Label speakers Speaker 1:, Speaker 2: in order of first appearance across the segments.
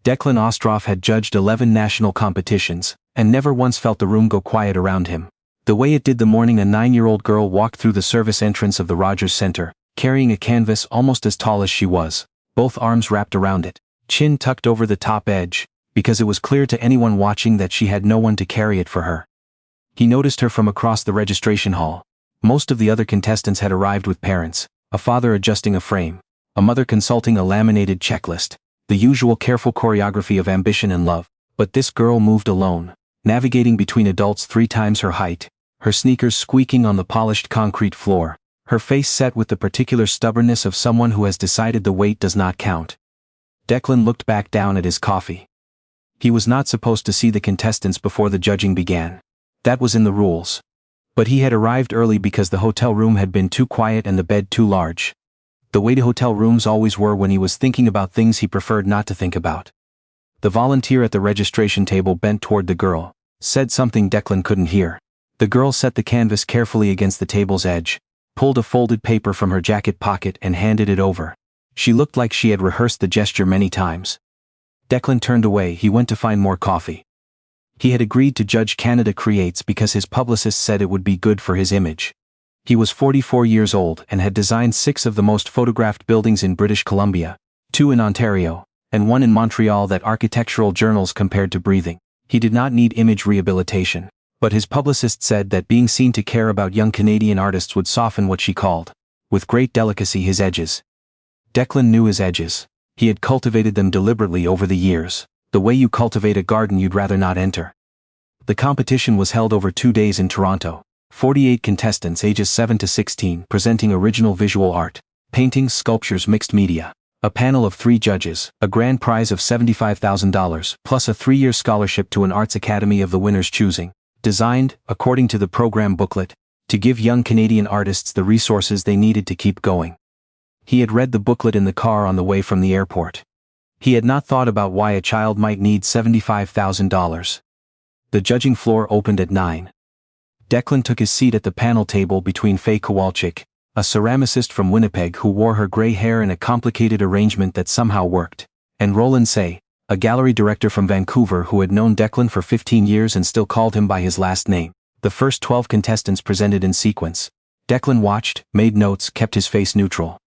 Speaker 1: Declan Ostroff had judged 11 national competitions, and never once felt the room go quiet around him. The way it did the morning a 9-year-old girl walked through the service entrance of the Rogers Center, carrying a canvas almost as tall as she was, both arms wrapped around it, chin tucked over the top edge, because it was clear to anyone watching that she had no one to carry it for her. He noticed her from across the registration hall. Most of the other contestants had arrived with parents, a father adjusting a frame, a mother consulting a laminated checklist, the usual careful choreography of ambition and love. But this girl moved alone, navigating between adults 3 times her height, her sneakers squeaking on the polished concrete floor, her face set with the particular stubbornness of someone who has decided the weight does not count. Declan looked back down at his coffee. He was not supposed to see the contestants before the judging began. That was in the rules. But he had arrived early because the hotel room had been too quiet and the bed too large. The way hotel rooms always were when he was thinking about things he preferred not to think about. The volunteer at the registration table bent toward the girl, said something Declan couldn't hear. The girl set the canvas carefully against the table's edge, pulled a folded paper from her jacket pocket and handed it over. She looked like she had rehearsed the gesture many times. Declan turned away. He went to find more coffee. He had agreed to judge Canada Creates because his publicist said it would be good for his image. He was 44 years old and had designed 6 of the most photographed buildings in British Columbia, 2 in Ontario, and 1 in Montreal that architectural journals compared to breathing. He did not need image rehabilitation, but his publicist said that being seen to care about young Canadian artists would soften what she called, with great delicacy, his edges. Declan knew his edges. He had cultivated them deliberately over the years, the way you cultivate a garden you'd rather not enter. The competition was held over 2 days in Toronto. 48 contestants ages 7 to 16 presenting original visual art, paintings, sculptures, mixed media. A panel of 3 judges, a grand prize of $75,000, plus a 3-year scholarship to an arts academy of the winner's choosing, designed, according to the program booklet, to give young Canadian artists the resources they needed to keep going. He had read the booklet in the car on the way from the airport. He had not thought about why a child might need $75,000. The judging floor opened at 9. Declan took his seat at the panel table between Faye Kowalczyk, a ceramicist from Winnipeg who wore her gray hair in a complicated arrangement that somehow worked, and Roland Say, a gallery director from Vancouver who had known Declan for 15 years and still called him by his last name. The first 12 contestants presented in sequence. Declan watched, made notes, kept his face neutral.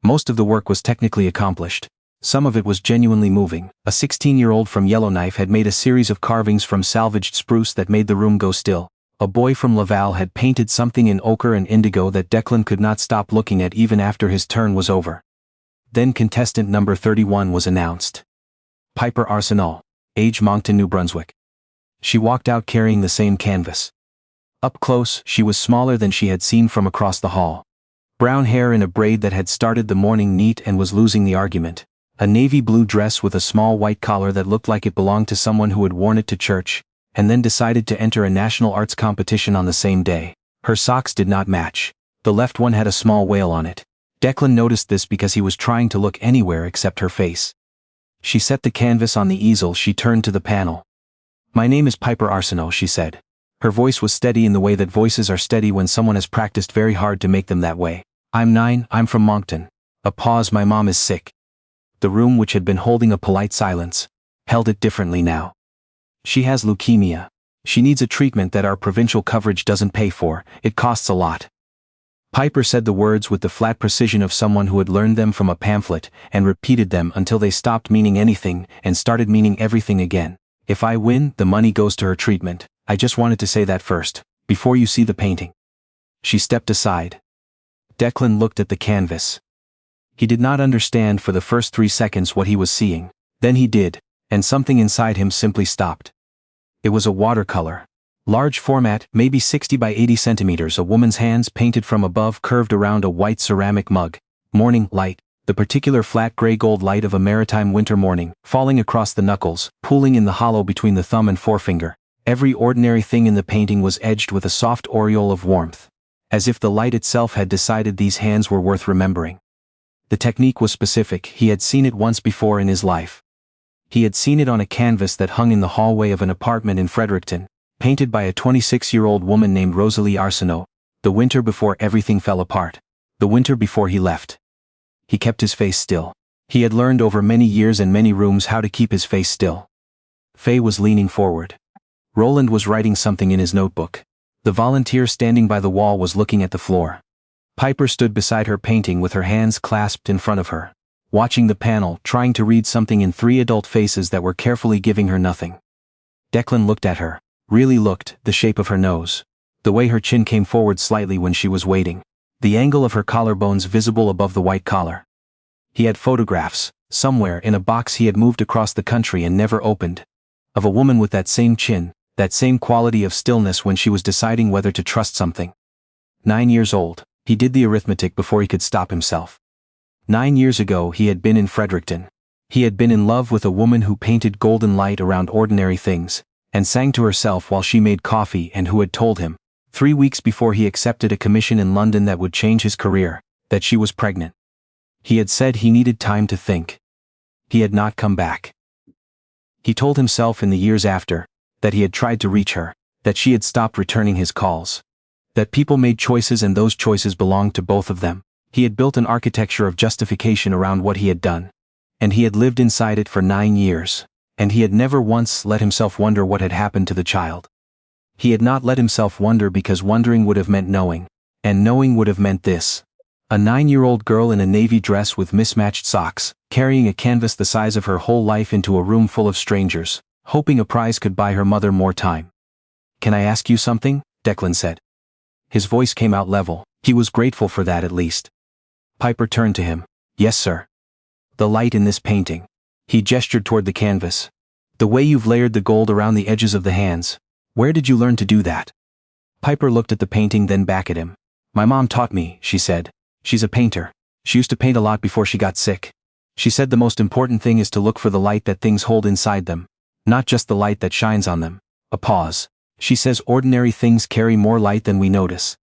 Speaker 1: Most of the work was technically accomplished. Some of it was genuinely moving. A 16-year-old from Yellowknife had made a series of carvings from salvaged spruce that made the room go still. A boy from Laval had painted something in ochre and indigo that Declan could not stop looking at even after his turn was over. Then contestant number 31 was announced. Piper Arsenault, age Moncton, New Brunswick. She walked out carrying the same canvas. Up close, she was smaller than she had seen from across the hall. Brown hair in a braid that had started the morning neat and was losing the argument. A navy blue dress with a small white collar that looked like it belonged to someone who had worn it to church, and then decided to enter a national arts competition on the same day. Her socks did not match. The left one had a small whale on it. Declan noticed this because he was trying to look anywhere except her face. She set the canvas on the easel. She turned to the panel. "My name is Piper Arsenault," she said. Her voice was steady in the way that voices are steady when someone has practiced very hard to make them that way. "I'm 9, I'm from Moncton." A pause. "My mom is sick." The room, which had been holding a polite silence, held it differently now. "She has leukemia. She needs a treatment that our provincial coverage doesn't pay for. It costs a lot." Piper said the words with the flat precision of someone who had learned them from a pamphlet and repeated them until they stopped meaning anything and started meaning everything again. "If I win, the money goes to her treatment. I just wanted to say that first, before you see the painting." She stepped aside. Declan looked at the canvas. He did not understand for the first 3 seconds what he was seeing. Then he did, and something inside him simply stopped. It was a watercolor. Large format, maybe 60 by 80 centimeters, a woman's hands painted from above curved around a white ceramic mug. Morning light, the particular flat gray gold light of a maritime winter morning, falling across the knuckles, pooling in the hollow between the thumb and forefinger. Every ordinary thing in the painting was edged with a soft aureole of warmth, as if the light itself had decided these hands were worth remembering. The technique was specific. He had seen it once before in his life. He had seen it on a canvas that hung in the hallway of an apartment in Fredericton, painted by a 26-year-old woman named Rosalie Arsenault, the winter before everything fell apart, the winter before he left. He kept his face still. He had learned over many years and many rooms how to keep his face still. Faye was leaning forward. Roland was writing something in his notebook. The volunteer standing by the wall was looking at the floor. Piper stood beside her painting with her hands clasped in front of her, watching the panel, trying to read something in three adult faces that were carefully giving her nothing. Declan looked at her, really looked, the shape of her nose, the way her chin came forward slightly when she was waiting, the angle of her collarbones visible above the white collar. He had photographs, somewhere in a box he had moved across the country and never opened, of a woman with that same chin, that same quality of stillness when she was deciding whether to trust something. 9 years old, he did the arithmetic before he could stop himself. 9 years ago he had been in Fredericton. He had been in love with a woman who painted golden light around ordinary things, and sang to herself while she made coffee, and who had told him, 3 weeks before he accepted a commission in London that would change his career, that she was pregnant. He had said he needed time to think. He had not come back. He told himself in the years after, that he had tried to reach her, that she had stopped returning his calls. That people made choices and those choices belonged to both of them. He had built an architecture of justification around what he had done. And he had lived inside it for 9 years. And he had never once let himself wonder what had happened to the child. He had not let himself wonder because wondering would have meant knowing. And knowing would have meant this. A 9-year-old girl in a navy dress with mismatched socks, carrying a canvas the size of her whole life into a room full of strangers, hoping a prize could buy her mother more time. "Can I ask you something?" Declan said. His voice came out level. He was grateful for that at least. Piper turned to him. "Yes, sir." "The light in this painting." He gestured toward the canvas. "The way you've layered the gold around the edges of the hands. Where did you learn to do that?" Piper looked at the painting, then back at him. "My mom taught me," she said. "She's a painter. She used to paint a lot before she got sick. She said the most important thing is to look for the light that things hold inside them, not just the light that shines on them." A pause. "She says ordinary things carry more light than we notice."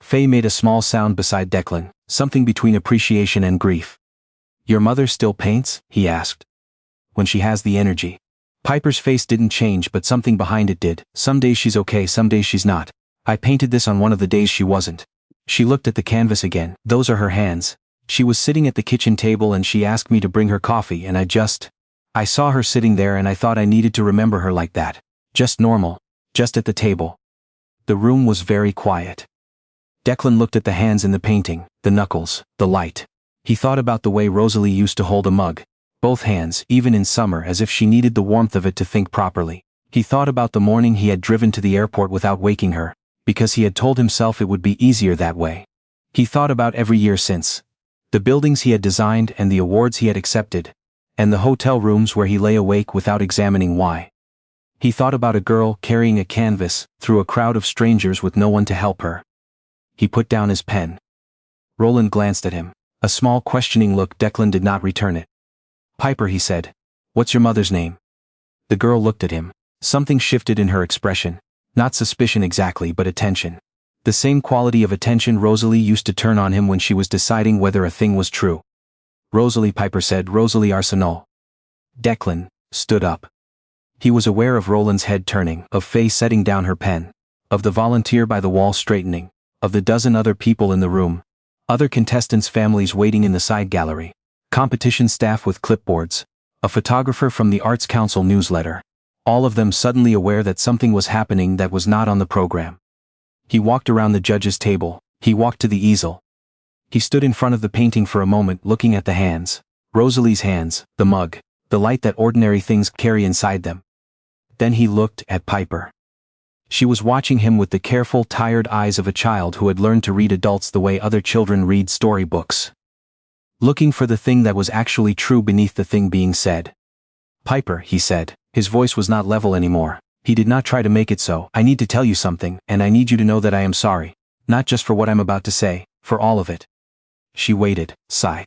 Speaker 1: Faye made a small sound beside Declan, something between appreciation and grief. "Your mother still paints?" he asked. "When she has the energy." Piper's face didn't change, but something behind it did. "Some days she's okay, some days she's not. I painted this on one of the days she wasn't." She looked at the canvas again. "Those are her hands. She was sitting at the kitchen table and she asked me to bring her coffee, and I saw her sitting there and I thought I needed to remember her like that. Just normal. Just at the table." The room was very quiet. Declan looked at the hands in the painting, the knuckles, the light. He thought about the way Rosalie used to hold a mug. Both hands, even in summer, as if she needed the warmth of it to think properly. He thought about the morning he had driven to the airport without waking her, because he had told himself it would be easier that way. He thought about every year since. The buildings he had designed and the awards he had accepted. And the hotel rooms where he lay awake without examining why. He thought about a girl carrying a canvas through a crowd of strangers with no one to help her. He put down his pen. Roland glanced at him. A small questioning look. Declan did not return it. "Piper," he said. "What's your mother's name?" The girl looked at him. Something shifted in her expression. Not suspicion exactly, but attention. The same quality of attention Rosalie used to turn on him when she was deciding whether a thing was true. "Rosalie," Piper said. "Rosalie Arsenault." Declan stood up. He was aware of Roland's head turning, of Faye setting down her pen, of the volunteer by the wall straightening, of the dozen other people in the room, other contestants' families waiting in the side gallery, competition staff with clipboards, a photographer from the Arts Council newsletter, all of them suddenly aware that something was happening that was not on the program. He walked around the judges' table. He walked to the easel. He stood in front of the painting for a moment, looking at the hands, Rosalie's hands, the mug, the light that ordinary things carry inside them. Then he looked at Piper. She was watching him with the careful, tired eyes of a child who had learned to read adults the way other children read storybooks. Looking for the thing that was actually true beneath the thing being said. "Piper," he said. His voice was not level anymore. He did not try to make it so. "I need to tell you something, and I need you to know that I am sorry. Not just for what I'm about to say, for all of it." She waited, sighed.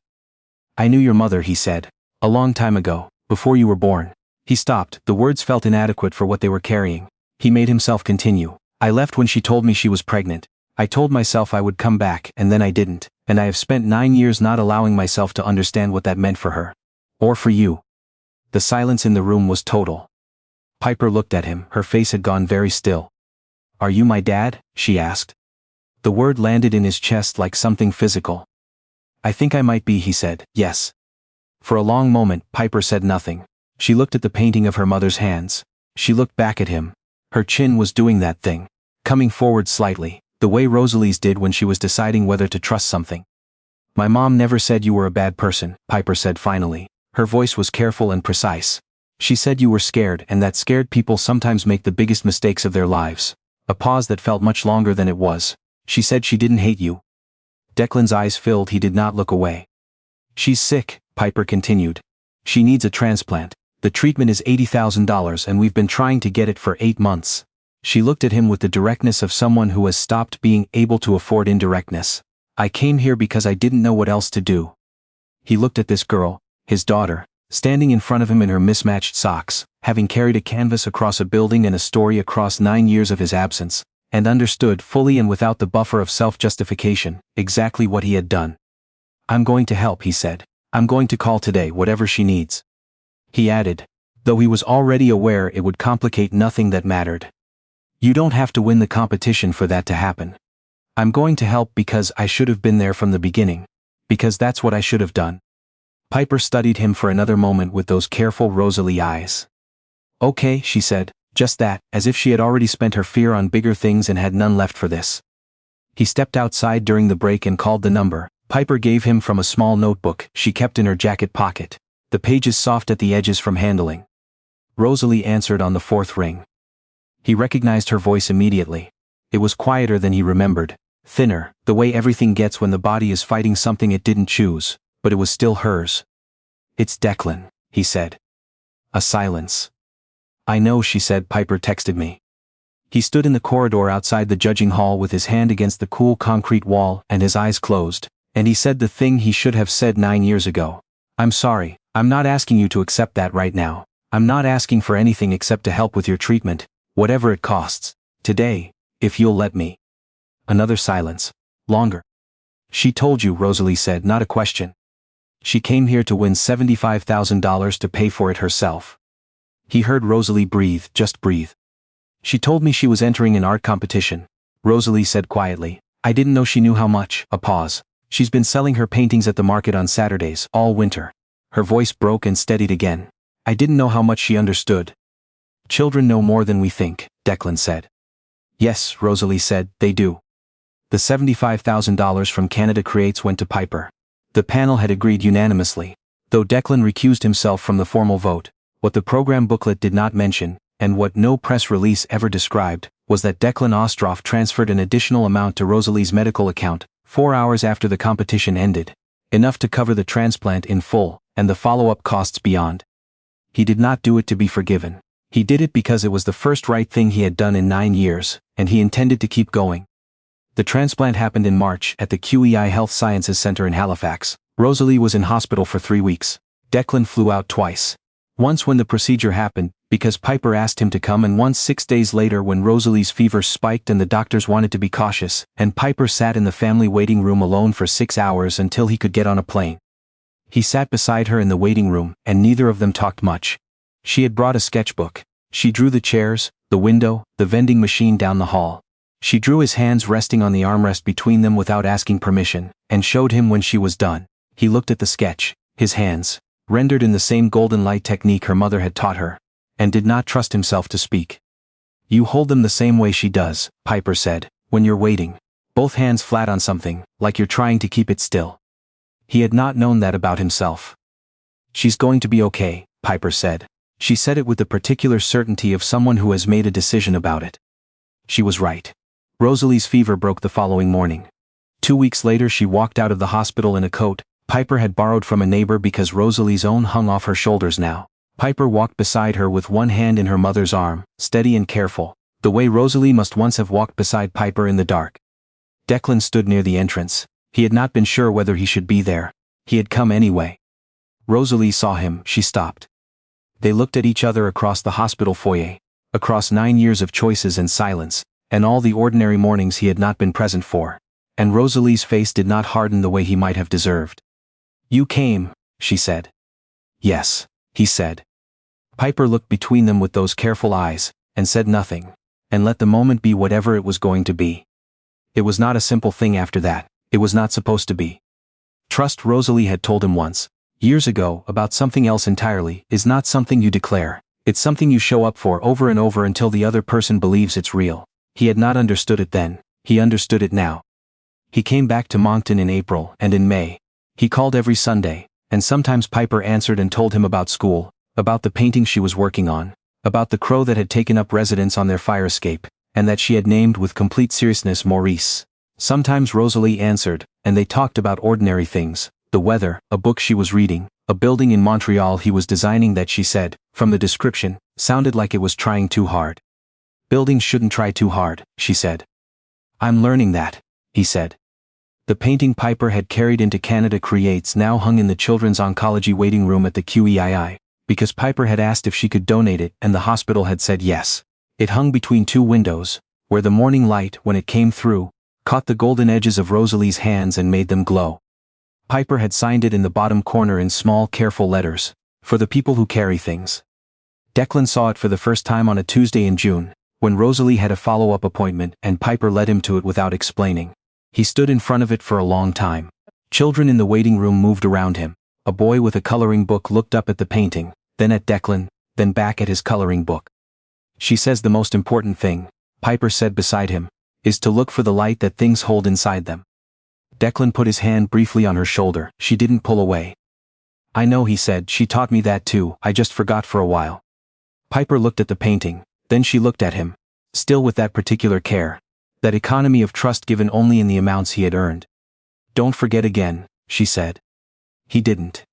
Speaker 1: "I knew your mother," he said. "A long time ago, before you were born." He stopped. The words felt inadequate for what they were carrying. He made himself continue. "I left when she told me she was pregnant. I told myself I would come back, and then I didn't, and I have spent 9 years not allowing myself to understand what that meant for her. Or for you." The silence in the room was total. Piper looked at him. Her face had gone very still. "Are you my dad?" she asked. The word landed in his chest like something physical. "I think I might be," he said. "Yes." For a long moment, Piper said nothing. She looked at the painting of her mother's hands. She looked back at him. Her chin was doing that thing. Coming forward slightly, the way Rosalie's did when she was deciding whether to trust something. My mom never said you were a bad person, Piper said finally. Her voice was careful and precise. She said you were scared and that scared people sometimes make the biggest mistakes of their lives. A pause that felt much longer than it was. She said she didn't hate you. Declan's eyes filled. He did not look away. She's sick, Piper continued. She needs a transplant. The treatment is $80,000 and we've been trying to get it for 8 months. She looked at him with the directness of someone who has stopped being able to afford indirectness. I came here because I didn't know what else to do. He looked at this girl, his daughter, standing in front of him in her mismatched socks, having carried a canvas across a building and a story across 9 years of his absence, and understood fully and without the buffer of self-justification, exactly what he had done. I'm going to help, he said. I'm going to call today, whatever she needs. He added, though he was already aware it would complicate nothing that mattered. You don't have to win the competition for that to happen. I'm going to help because I should have been there from the beginning. Because that's what I should have done. Piper studied him for another moment with those careful Rosalie eyes. Okay, she said, just that, as if she had already spent her fear on bigger things and had none left for this. He stepped outside during the break and called the number. Piper gave him from a small notebook she kept in her jacket pocket, the pages soft at the edges from handling. Rosalie answered on the 4th ring. He recognized her voice immediately. It was quieter than he remembered, thinner, the way everything gets when the body is fighting something it didn't choose, but it was still hers. It's Declan, he said. A silence. I know, she said. Piper texted me. He stood in the corridor outside the judging hall with his hand against the cool concrete wall and his eyes closed, and he said the thing he should have said 9 years ago. I'm sorry, I'm not asking you to accept that right now. I'm not asking for anything except to help with your treatment, whatever it costs. Today, if you'll let me. Another silence. Longer. She told you, Rosalie said, not a question. She came here to win $75,000 to pay for it herself. He heard Rosalie breathe, just breathe. She told me she was entering an art competition. Rosalie said quietly. I didn't know she knew how much. A pause. She's been selling her paintings at the market on Saturdays, all winter. Her voice broke and steadied again. I didn't know how much she understood. Children know more than we think, Declan said. Yes, Rosalie said, they do. The $75,000 from Canada Creates went to Piper. The panel had agreed unanimously, though Declan recused himself from the formal vote. What the program booklet did not mention, and what no press release ever described, was that Declan Ostroff transferred an additional amount to Rosalie's medical account 4 hours after the competition ended, enough to cover the transplant in full, and the follow-up costs beyond. He did not do it to be forgiven. He did it because it was the first right thing he had done in 9 years, and he intended to keep going. The transplant happened in March at the QEI Health Sciences Center in Halifax. Rosalie was in hospital for 3 weeks. Declan flew out twice. Once when the procedure happened, because Piper asked him to come, and once 6 days later when Rosalie's fever spiked and the doctors wanted to be cautious, and Piper sat in the family waiting room alone for 6 hours until he could get on a plane. He sat beside her in the waiting room, and neither of them talked much. She had brought a sketchbook. She drew the chairs, the window, the vending machine down the hall. She drew his hands resting on the armrest between them without asking permission, and showed him when she was done. He looked at the sketch, his hands, rendered in the same golden light technique her mother had taught her, and did not trust himself to speak. You hold them the same way she does, Piper said, when you're waiting. Both hands flat on something, like you're trying to keep it still. He had not known that about himself. She's going to be okay, Piper said. She said it with the particular certainty of someone who has made a decision about it. She was right. Rosalie's fever broke the following morning. 2 weeks later she walked out of the hospital in a coat Piper had borrowed from a neighbor because Rosalie's own hung off her shoulders now. Piper walked beside her with one hand in her mother's arm, steady and careful, the way Rosalie must once have walked beside Piper in the dark. Declan stood near the entrance. He had not been sure whether he should be there. He had come anyway. Rosalie saw him. She stopped. They looked at each other across the hospital foyer, across 9 years of choices and silence, and all the ordinary mornings he had not been present for. And Rosalie's face did not harden the way he might have deserved. You came, she said. Yes, he said. Piper looked between them with those careful eyes, and said nothing, and let the moment be whatever it was going to be. It was not a simple thing after that. It was not supposed to be. Trust, Rosalie had told him once. Years ago, about something else entirely, is not something you declare. It's something you show up for over and over until the other person believes it's real. He had not understood it then. He understood it now. He came back to Moncton in April and in May. He called every Sunday, and sometimes Piper answered and told him about school, about the painting she was working on, about the crow that had taken up residence on their fire escape, and that she had named with complete seriousness Maurice. Sometimes Rosalie answered, and they talked about ordinary things, the weather, a book she was reading, a building in Montreal he was designing that she said, from the description, sounded like it was trying too hard. Buildings shouldn't try too hard, she said. I'm learning that, he said. The painting Piper had carried into Canada Creates now hung in the children's oncology waiting room at the QEII, because Piper had asked if she could donate it and the hospital had said yes. It hung between two windows, where the morning light, when it came through, caught the golden edges of Rosalie's hands and made them glow. Piper had signed it in the bottom corner in small, careful letters, for the people who carry things. Declan saw it for the first time on a Tuesday in June, when Rosalie had a follow-up appointment and Piper led him to it without explaining. He stood in front of it for a long time. Children in the waiting room moved around him. A boy with a coloring book looked up at the painting, then at Declan, then back at his coloring book. She says the most important thing, Piper said beside him, is to look for the light that things hold inside them. Declan put his hand briefly on her shoulder. She didn't pull away. I know, he said, she taught me that too, I just forgot for a while. Piper looked at the painting, then she looked at him, still with that particular care, that economy of trust given only in the amounts he had earned. Don't forget again, she said. He didn't.